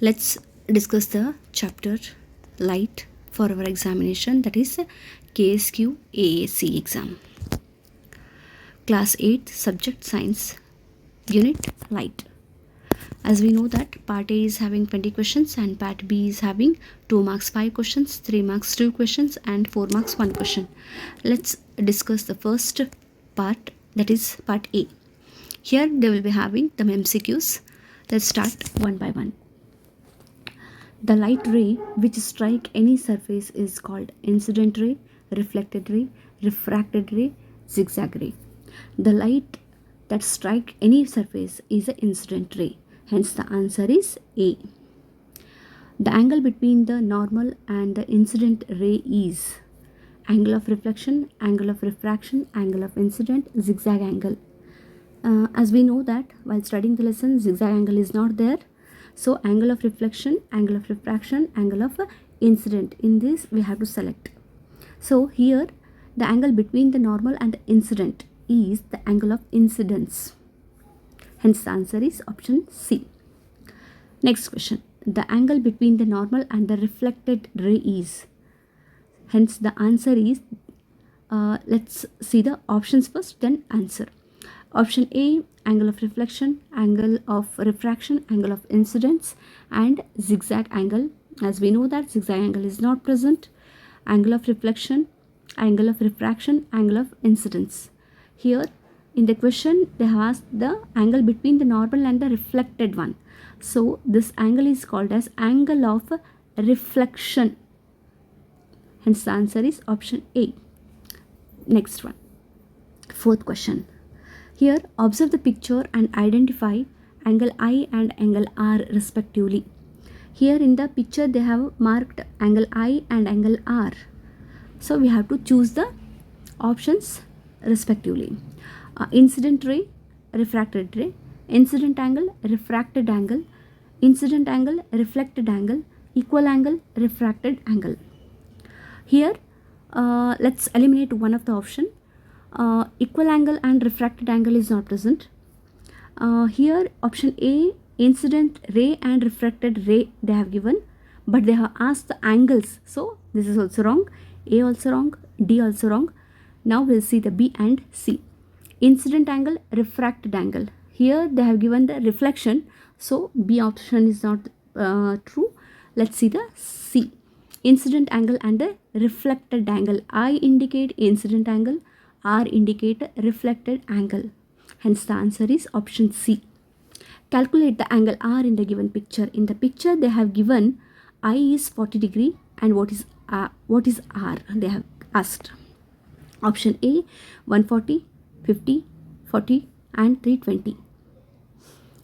Let's discuss the chapter light for our examination, that is KSQAAC exam. Class 8 subject science unit light. As we know that part A is having 20 questions and part B is having 2 marks 5 questions, 3 marks 2 questions and 4 marks 1 question. Let's discuss the first part, that is part A. Here they will be having the MCQs. Let's start one by one. The light ray which strike any surface is called incident ray, reflected ray, refracted ray, zigzag ray. The light that strike any surface is an incident ray. Hence the answer is A. The angle between the normal and the incident ray is angle of reflection, angle of refraction, angle of incident, zigzag angle. As we know that while studying the lesson, zigzag angle is not there. So angle of reflection, angle of refraction, angle of incident, in this we have to select. So here the angle between the normal and the incident is the angle of incidence. Hence the answer is option C. Next question. The angle between the normal and the reflected ray is. Hence the answer is, let's see the options first, then answer. Option A, angle of reflection, angle of refraction, angle of incidence and zigzag angle. As we know that zigzag angle is not present. Angle of reflection, angle of refraction, angle of incidence. Here in the question they have asked the angle between the normal and the reflected one. So this angle is called as angle of reflection. Hence the answer is option A. Next one. Fourth question. Here observe the picture and identify angle I and angle R respectively. Here in the picture they have marked angle I and angle R. So we have to choose the options respectively. Incident ray, refracted ray, incident angle, refracted angle, incident angle, reflected angle, equal angle, refracted angle. Here let's eliminate one of the option. Equal angle and refracted angle is not present. Here option A, incident ray and refracted ray they have given, but they have asked the angles. So this is also wrong. A also wrong, D also wrong. Now we'll see the B and C. Incident angle, refracted angle. Here they have given the reflection. So B option is not true. Let's see the C. Incident angle and the reflected angle. I indicate incident angle, R indicate reflected angle. Hence the answer is option C. Calculate the angle R in the given picture. In the picture they have given I is 40 degree and what is R they have asked. Option A 140, 50, 40 and 320.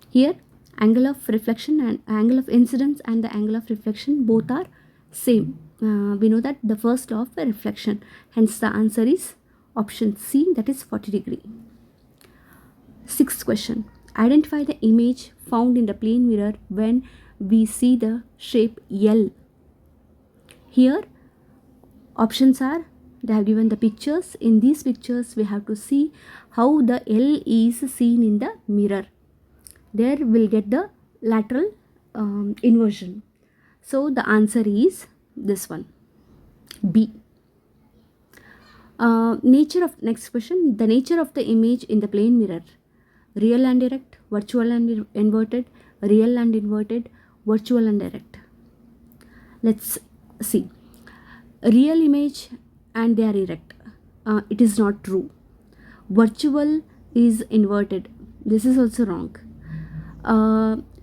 Here angle of reflection and angle of incidence and the angle of reflection both are same. We know that the first law of reflection. Hence the answer is option C, that is 40 degree. Sixth question. Identify the image found in the plane mirror when we see the shape L. Here options are, they have given the pictures. In these pictures we have to see how the L is seen in the mirror. There we'll get the lateral inversion. So the answer is this one, B. Nature of next question. The nature of the image in the plane mirror: real and erect, virtual and inverted, real and inverted, virtual and erect. Let's see. Real image and they are erect. It is not true. Virtual is inverted. This is also wrong.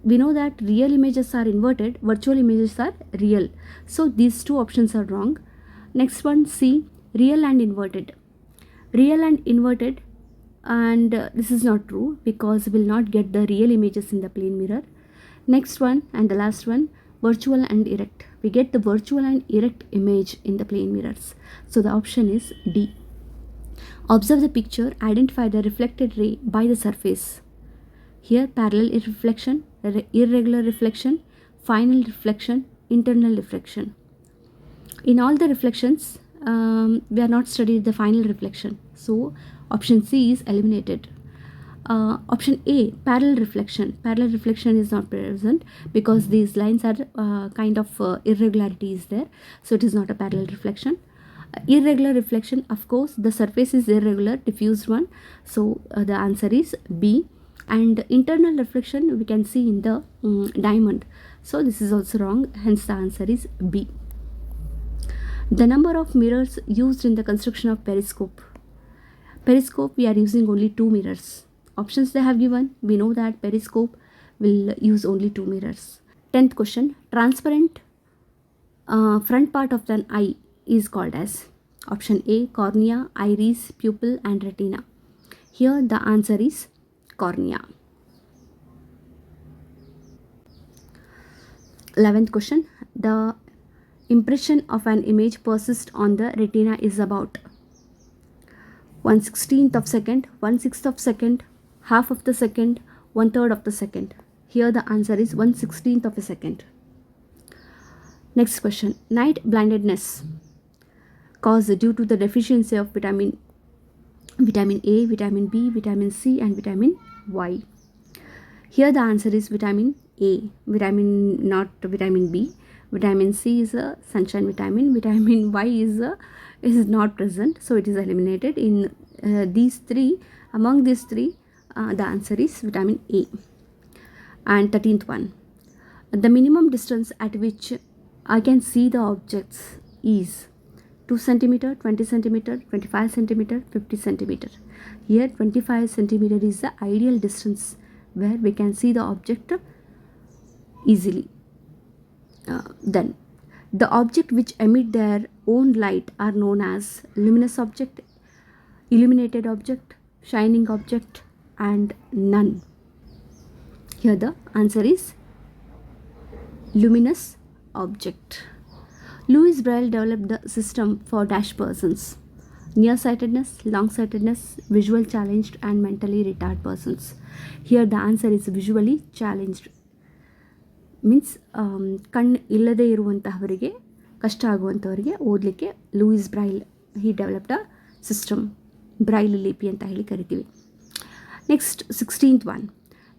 We know that real images are inverted, virtual images are real. So these two options are wrong. Next one, C, real and inverted. Real and inverted, and this is not true because we will not get the real images in the plane mirror. Next one and the last one, virtual and erect. We get the virtual and erect image in the plane mirrors. So the option is D. Observe the picture, identify the reflected ray by the surface. Here parallel reflection, irregular reflection, final reflection, internal reflection. In all the reflections, we are not studied the final reflection. So option C is eliminated. Option A, parallel reflection. Parallel reflection is not present because these lines are kind of irregularities there, so it is not a parallel reflection. Irregular reflection, of course, the surface is irregular, diffused one, so the answer is B. And internal reflection we can see in the diamond, so this is also wrong, hence the answer is B. The number of mirrors used in the construction of periscope. Periscope, we are using only 2 mirrors. Options they have given, we know that periscope will use only 2 mirrors. 10th question, transparent front part of an eye is called as. Option A, cornea, iris, pupil and retina. Here the answer is cornea. 11th question, the impression of an image persists on the retina is about 1/16th of second, 1/6th of second, half of the second, 1/3 of the second. Here the answer is 1/16th of a second. Next question, night blindness caused due to the deficiency of vitamin A, vitamin B, vitamin C and vitamin Y. Here the answer is vitamin A, not vitamin B. Vitamin C is a sunshine vitamin, vitamin Y is not present, so it is eliminated. In these three, among these three, the answer is vitamin A. And 13th one, the minimum distance at which I can see the objects is 2 cm, 20 cm, 25 cm, 50 cm. Here 25 cm is the ideal distance where we can see the object easily. Then the object which emit their own light are known as luminous object, illuminated object, shining object and none. Here the answer is luminous object. Louis Braille developed the system for dash persons: nearsightedness, long-sightedness, visual challenged and mentally retarded persons. Here the answer is visually challenged. Means ಕಣ್ಣು ಇಲ್ಲದೇ ಇರುವಂತಹವರಿಗೆ, ಕಷ್ಟ ಆಗುವಂಥವರಿಗೆ ಓದಲಿಕ್ಕೆ Louis Braille he developed a system, Braille ಲಿಪಿ ಅಂತ ಹೇಳಿ ಕರಿತೀವಿ. Next 16th one,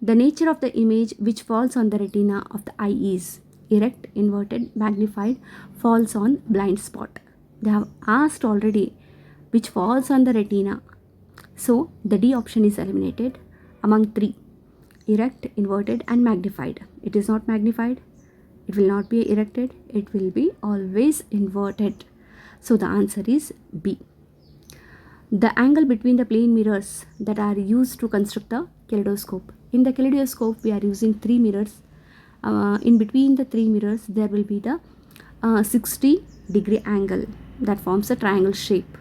the nature of the image which falls on the retina of the eye is erect, inverted, magnified, falls on blind spot. They have asked already which falls on the retina, so the D option is eliminated among 3: erect, inverted and magnified. It is not magnified, it will not be erected, it will be always inverted, so the answer is B. The angle between the plane mirrors that are used to construct the kaleidoscope. In the kaleidoscope we are using 3 mirrors. In between the 3 mirrors there will be the 60-degree angle that forms a triangle shape.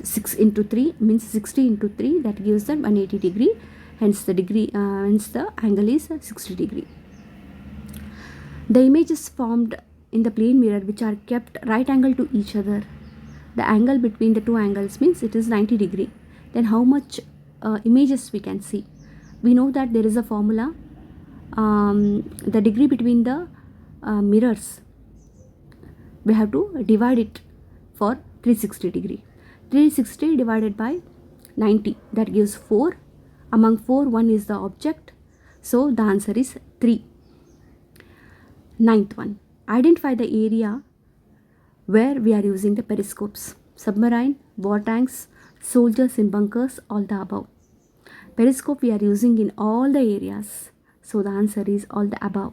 6 into 3 means 60 into 3, that gives the 180 degree, hence the angle is 60 degree. The images formed in the plane mirror which are kept right angle to each other, the angle between the 2 angles means it is 90 degree. Then how much images we can see? We know that there is a formula. The degree between the mirrors, we have to divide it for 360 degree. 360 divided by 90, that gives 4. Among 4, 1 is the object, so the answer is 3. 9th one, identify the area where we are using the periscopes. Submarine, war tanks, soldiers in bunkers, all the above. Periscope we are using in all the areas, so the answer is all the above.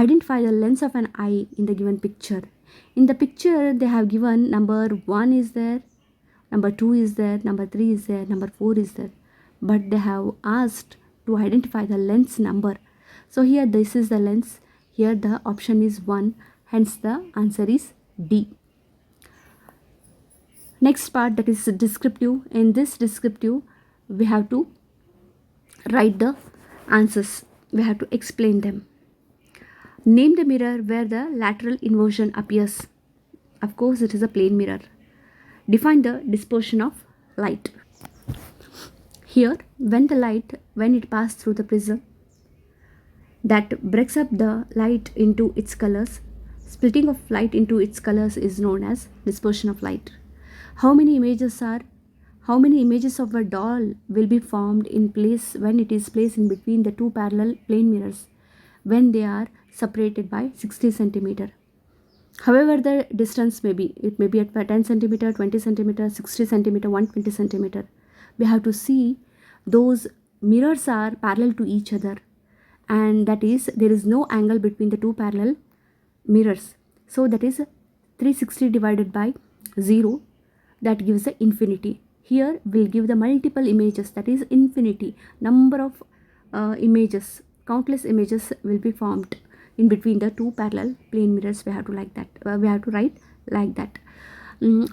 Identify the lens of an eye in the given picture. In the picture they have given number 1 is there, number 2 is there, number 3 is there, number 4 is there, but they have asked to identify the lens number. So here this is the lens, here the option is 1, hence the answer is D. Next part, that is descriptive. In this descriptive we have to write the answers, we have to explain them. Name the mirror where the lateral inversion appears. Of course it is a plane mirror. Define the dispersion of light. Here when it passes through the prism, that breaks up the light into its colors. Splitting of light into its colors is known as dispersion of light. How many images are How many images of a doll will be formed in place when it is placed in between the two parallel plane mirrors when they are separated by 60 centimeter? However the distance may be, it may be at 10 centimeter, 20 centimeter, 60 centimeter, 120 centimeter. We have to see those mirrors are parallel to each other, and that is there is no angle between the two parallel mirrors. So that is 360 divided by 0, that gives the infinity. Here we'll give the multiple images, that is infinity. Number of images, countless images will be formed in between the two parallel plane mirrors. We have to like that. We have to write like that.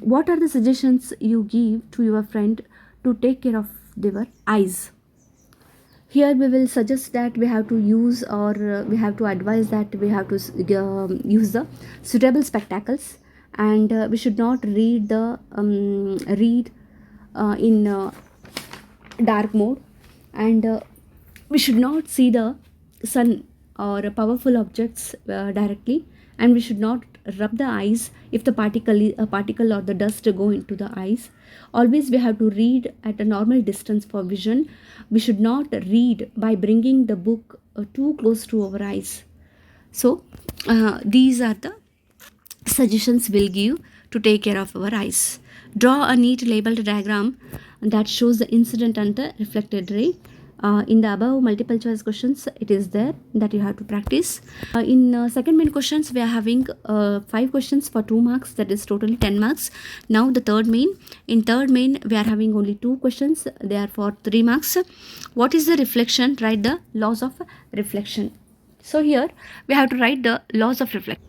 What are the suggestions you give to your friend to take care of their eyes? Here we will suggest that we have to use, or we have to advise that we have to use the suitable spectacles, and we should not read the read in dark mode, and we should not see the sun or powerful objects directly, and we should not rub the eyes if the particle or the dust go into the eyes. Always we have to read at a normal distance for vision. We should not read by bringing the book too close to our eyes. So these are the suggestions we'll give to take care of our eyes. Draw a neat labeled diagram that shows the incident and the reflected ray. In the above multiple choice questions, it is there that you have to practice. In second main questions, we are having 5 questions for 2 marks, that is totally 10 marks. Now the third main. In third main, we are having only 2 questions, they are for 3 marks. What is the reflection? Write the laws of reflection. So here we have to write the laws of reflection.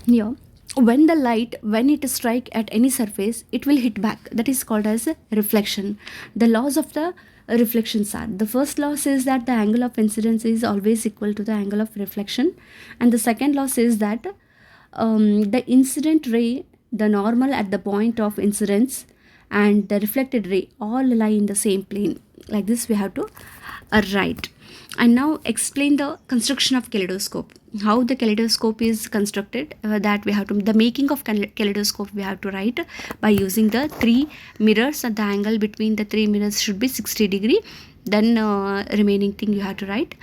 Here, when the light, when it strike at any surface, it will hit back. That is called as reflection. The laws of the reflections are, the first law says that the angle of incidence is always equal to the angle of reflection, and the second law says that the incident ray, the normal at the point of incidence, and the reflected ray all lie in the same plane. Like this we have to write. And now explain the construction of kaleidoscope, how the kaleidoscope is constructed. That we have to, the making of kaleidoscope we have to write by using the 3 mirrors, and the angle between the 3 mirrors should be 60 degree. Then remaining thing you have to write.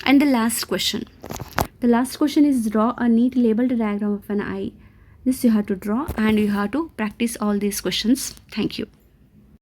And the last question is draw a neat labeled diagram of an eye. This you have to draw, and you have to practice all these questions. Thank you.